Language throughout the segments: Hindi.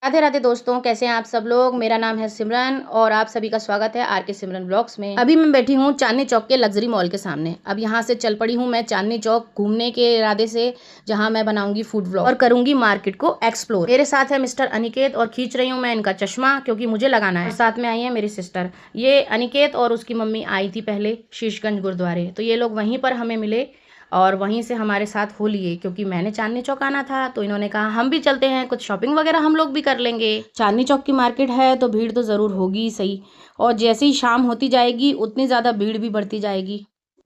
राधे राधे दोस्तों, कैसे हैं आप सब लोग। मेरा नाम है सिमरन और आप सभी का स्वागत है आर के सिमरन ब्लॉग्स में। अभी मैं बैठी हूँ चांदनी चौक के लग्जरी मॉल के सामने। अब यहाँ से चल पड़ी हूँ मैं चांदनी चौक घूमने के इरादे से, जहाँ मैं बनाऊंगी फूड व्लॉग और करूंगी मार्केट को एक्सप्लोर। मेरे साथ है मिस्टर अनिकेत और खींच रही हूँ मैं इनका चश्मा क्योंकि मुझे लगाना है। और साथ में आई है मेरी सिस्टर। ये अनिकेत और उसकी मम्मी आई थी पहले शीशगंज गुरुद्वारे, तो ये लोग वहीं पर हमें मिले और वहीं से हमारे साथ हो लिए क्योंकि मैंने चांदनी चौक आना था, तो इन्होंने कहा हम भी चलते हैं, कुछ शॉपिंग वगैरह हम लोग भी कर लेंगे। चांदनी चौक की मार्केट है तो भीड़ तो ज़रूर होगी ही सही, और जैसे ही शाम होती जाएगी उतनी ज़्यादा भीड़ भी बढ़ती जाएगी।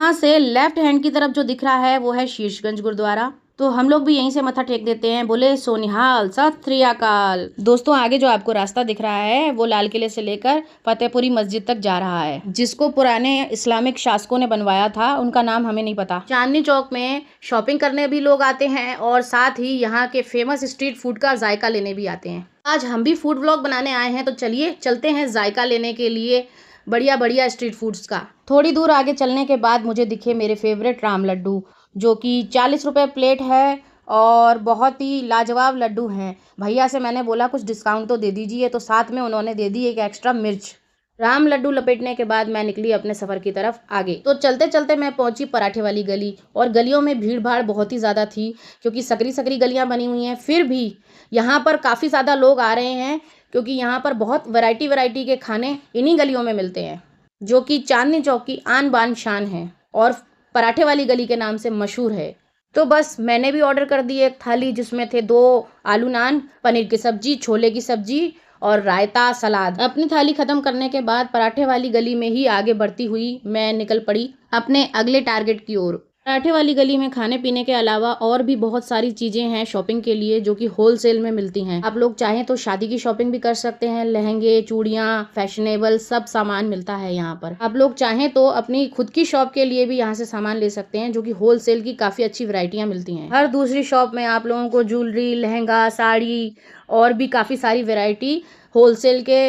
यहाँ से लेफ्ट हैंड की तरफ जो दिख रहा है वो है शीशगंज गुरुद्वारा, तो हम लोग भी यहीं से मत्था टेक देते हैं। बोले सोनिहाल सत श्री अकाल। दोस्तों, आगे जो आपको रास्ता दिख रहा है वो लाल किले से लेकर फतेहपुरी मस्जिद तक जा रहा है, जिसको पुराने इस्लामिक शासकों ने बनवाया था, उनका नाम हमें नहीं पता। चांदनी चौक में शॉपिंग करने भी लोग आते हैं और साथ ही यहाँ के फेमस स्ट्रीट फूड का जायका लेने भी आते हैं। आज हम भी फूड व्लॉग बनाने आए हैं, तो चलिए चलते हैं जायका लेने के लिए बढ़िया बढ़िया स्ट्रीट फूड्स का। थोड़ी दूर आगे चलने के बाद मुझे दिखे मेरे फेवरेट राम लड्डू, जो कि 40 रुपये प्लेट है और बहुत ही लाजवाब लड्डू हैं। भैया से मैंने बोला कुछ डिस्काउंट तो दे दीजिए, तो साथ में उन्होंने दे दी एक एक्स्ट्रा मिर्च। राम लड्डू लपेटने के बाद मैं निकली अपने सफ़र की तरफ आगे। तो चलते चलते मैं पहुंची पराठे वाली गली, और गलियों में भीड़ भाड़ बहुत ही ज़्यादा थी क्योंकि सकरी सकरी गलियां बनी हुई हैं। फिर भी यहाँ पर काफ़ी ज़्यादा लोग आ रहे हैं क्योंकि यहाँ पर बहुत वैरायटी के खाने इन्हीं गलियों में मिलते हैं, जो कि चांदनी चौक की आन बान शान है और पराठे वाली गली के नाम से मशहूर है। तो बस मैंने भी ऑर्डर कर दी एक थाली, जिसमें थे 2 आलू नान, पनीर की सब्जी, छोले की सब्जी और रायता सलाद। अपनी थाली खत्म करने के बाद पराठे वाली गली में ही आगे बढ़ती हुई मैं निकल पड़ी अपने अगले टारगेट की ओर। पराठे वाली गली में खाने पीने के अलावा और भी बहुत सारी चीज़ें हैं शॉपिंग के लिए, जो कि होलसेल में मिलती हैं। आप लोग चाहें तो शादी की शॉपिंग भी कर सकते हैं। लहंगे, चूड़ियाँ, फैशनेबल सब सामान मिलता है यहाँ पर। आप लोग चाहें तो अपनी खुद की शॉप के लिए भी यहाँ से सामान ले सकते हैं, जो कि होलसेल की काफ़ी अच्छी वैरायटियाँ मिलती हैं। हर दूसरी शॉप में आप लोगों को ज्वेलरी, लहंगा, साड़ी और भी काफ़ी सारी वैरायटी होलसेल के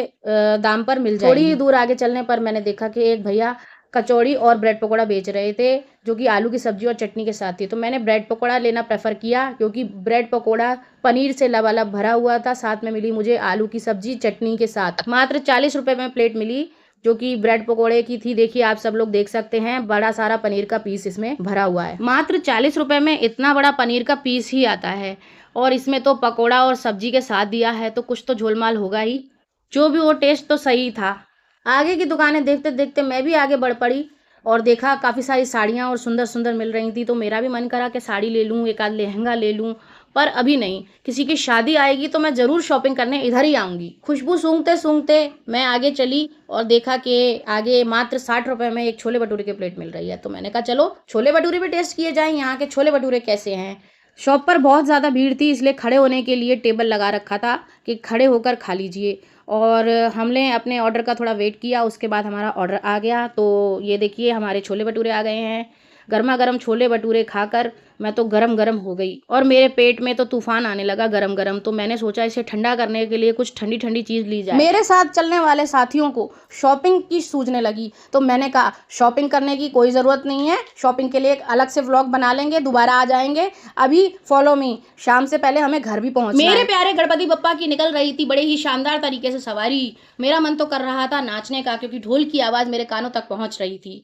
दाम पर मिल जाएगी। थोड़ी ही दूर आगे चलने पर मैंने देखा कि एक भैया कचौड़ी और ब्रेड पकौड़ा बेच रहे थे, जो कि आलू की सब्जी और चटनी के साथ थी। तो मैंने ब्रेड पकौड़ा लेना प्रेफर किया क्योंकि ब्रेड पकौड़ा पनीर से लबालब भरा हुआ था, साथ में मिली मुझे आलू की सब्जी चटनी के साथ। मात्र 40 रुपये में प्लेट मिली, जो कि ब्रेड पकौड़े की थी। देखिए, आप सब लोग देख सकते हैं, बड़ा सारा पनीर का पीस इसमें भरा हुआ है। मात्र 40 रुपये में इतना बड़ा पनीर का पीस ही आता है, और इसमें तो पकौड़ा और सब्जी के साथ दिया है, तो कुछ तो झोलमाल होगा ही। जो भी वो, टेस्ट तो सही था। आगे की दुकानें देखते देखते मैं भी आगे बढ़ पड़ी और देखा काफ़ी सारी साड़ियाँ और सुंदर सुंदर मिल रही थी, तो मेरा भी मन करा कि साड़ी ले लूँ, एक आध लहंगा ले लूँ। पर अभी नहीं, किसी की शादी आएगी तो मैं ज़रूर शॉपिंग करने इधर ही आऊँगी। खुशबू सूंघते सूंघते मैं आगे चली और देखा कि आगे मात्र 60 रुपये में एक छोले भटूरे की प्लेट मिल रही है। तो मैंने कहा चलो छोले भटूरे भी टेस्ट किए जाएँ, यहाँ के छोले भटूरे कैसे हैं। शॉप पर बहुत ज़्यादा भीड़ थी, इसलिए खड़े होने के लिए टेबल लगा रखा था कि खड़े होकर खा लीजिए। और हमने अपने ऑर्डर का थोड़ा वेट किया, उसके बाद हमारा ऑर्डर आ गया। तो ये देखिए, हमारे छोले भटूरे आ गए हैं। गर्मा गर्म छोले भटूरे खाकर मैं तो गरम गरम हो गई और मेरे पेट में तो तूफान आने लगा गरम गरम। तो मैंने सोचा इसे ठंडा करने के लिए कुछ ठंडी ठंडी चीज़ ली जाए। मेरे साथ चलने वाले साथियों को शॉपिंग की सूझने लगी, तो मैंने कहा शॉपिंग करने की कोई ज़रूरत नहीं है, शॉपिंग के लिए एक अलग से व्लॉग बना लेंगे, दोबारा आ जाएंगे। अभी फॉलो मी, शाम से पहले हमें घर भी पहुँचना है। मेरे प्यारे गणपति बप्पा की निकल रही थी बड़े ही शानदार तरीके से सवारी। मेरा मन तो कर रहा था नाचने का, क्योंकि ढोल की आवाज़ मेरे कानों तक पहुँच रही थी,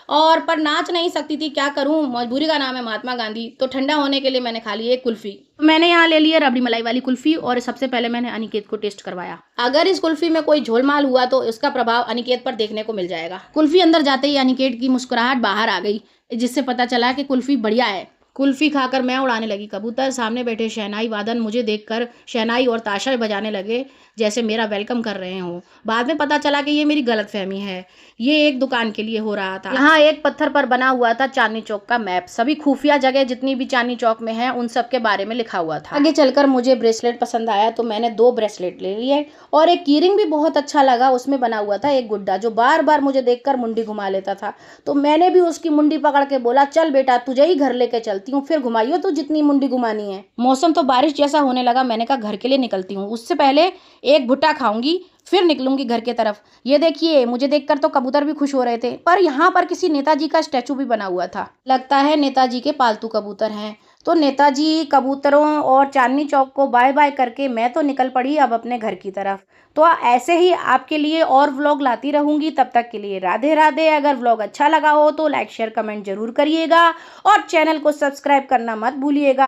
और पर नाच नहीं सकती थी, क्या करूं, मजबूरी का नाम है महात्मा गांधी। तो ठंडा होने के लिए मैंने खा ली एक कुल्फ़ी। मैंने यहाँ ले लिया रबड़ी मलाई वाली कुल्फ़ी, और सबसे पहले मैंने अनिकेत को टेस्ट करवाया। अगर इस कुल्फ़ी में कोई झोलमाल हुआ तो इसका प्रभाव अनिकेत पर देखने को मिल जाएगा। कुल्फ़ी अंदर जाते ही अनिकेत की मुस्कुराहट बाहर आ गई, जिससे पता चला कि कुल्फ़ी बढ़िया है। कुल्फ़ी खाकर मैं उड़ाने लगी कबूतर। सामने बैठे शहनाई वादन मुझे देखकर शहनाई और ताशा बजाने लगे, जैसे मेरा वेलकम कर रहे हों। बाद में पता चला कि ये मेरी गलतफहमी है, ये एक दुकान के लिए हो रहा था। यहाँ एक पत्थर पर बना हुआ था चांदनी चौक का मैप। सभी खुफिया जगह जितनी भी चांदनी चौक में है उन सब के बारे में लिखा हुआ था। आगे चलकर मुझे ब्रेसलेट पसंद आया, तो मैंने 2 ब्रेसलेट ले लिए, और एक कीरिंग भी बहुत अच्छा लगा। उसमें बना हुआ था एक गुड्डा, जो बार बार मुझे देखकर मुंडी घुमा लेता था। तो मैंने भी उसकी मुंडी पकड़ के बोला, चल बेटा तुझे ही घर लेके चलती हूँ, फिर घुमाइयो तू जितनी मुंडी घुमानी है। मौसम तो बारिश जैसा होने लगा। मैंने कहा घर के लिए निकलती हूँ, उससे पहले एक भुट्टा खाऊंगी, फिर निकलूंगी घर के तरफ। ये देखिए, मुझे देखकर तो कबूतर भी खुश हो रहे थे, पर यहाँ पर किसी नेताजी का स्टैचू भी बना हुआ था। लगता है नेताजी के पालतू कबूतर हैं। तो नेताजी कबूतरों और चांदनी चौक को बाय बाय करके मैं तो निकल पड़ी अब अपने घर की तरफ। तो ऐसे ही आपके लिए और व्लॉग लाती रहूंगी। तब तक के लिए राधे राधे। अगर व्लॉग अच्छा लगा हो तो लाइक शेयर कमेंट जरूर करिएगा और चैनल को सब्सक्राइब करना मत भूलिएगा।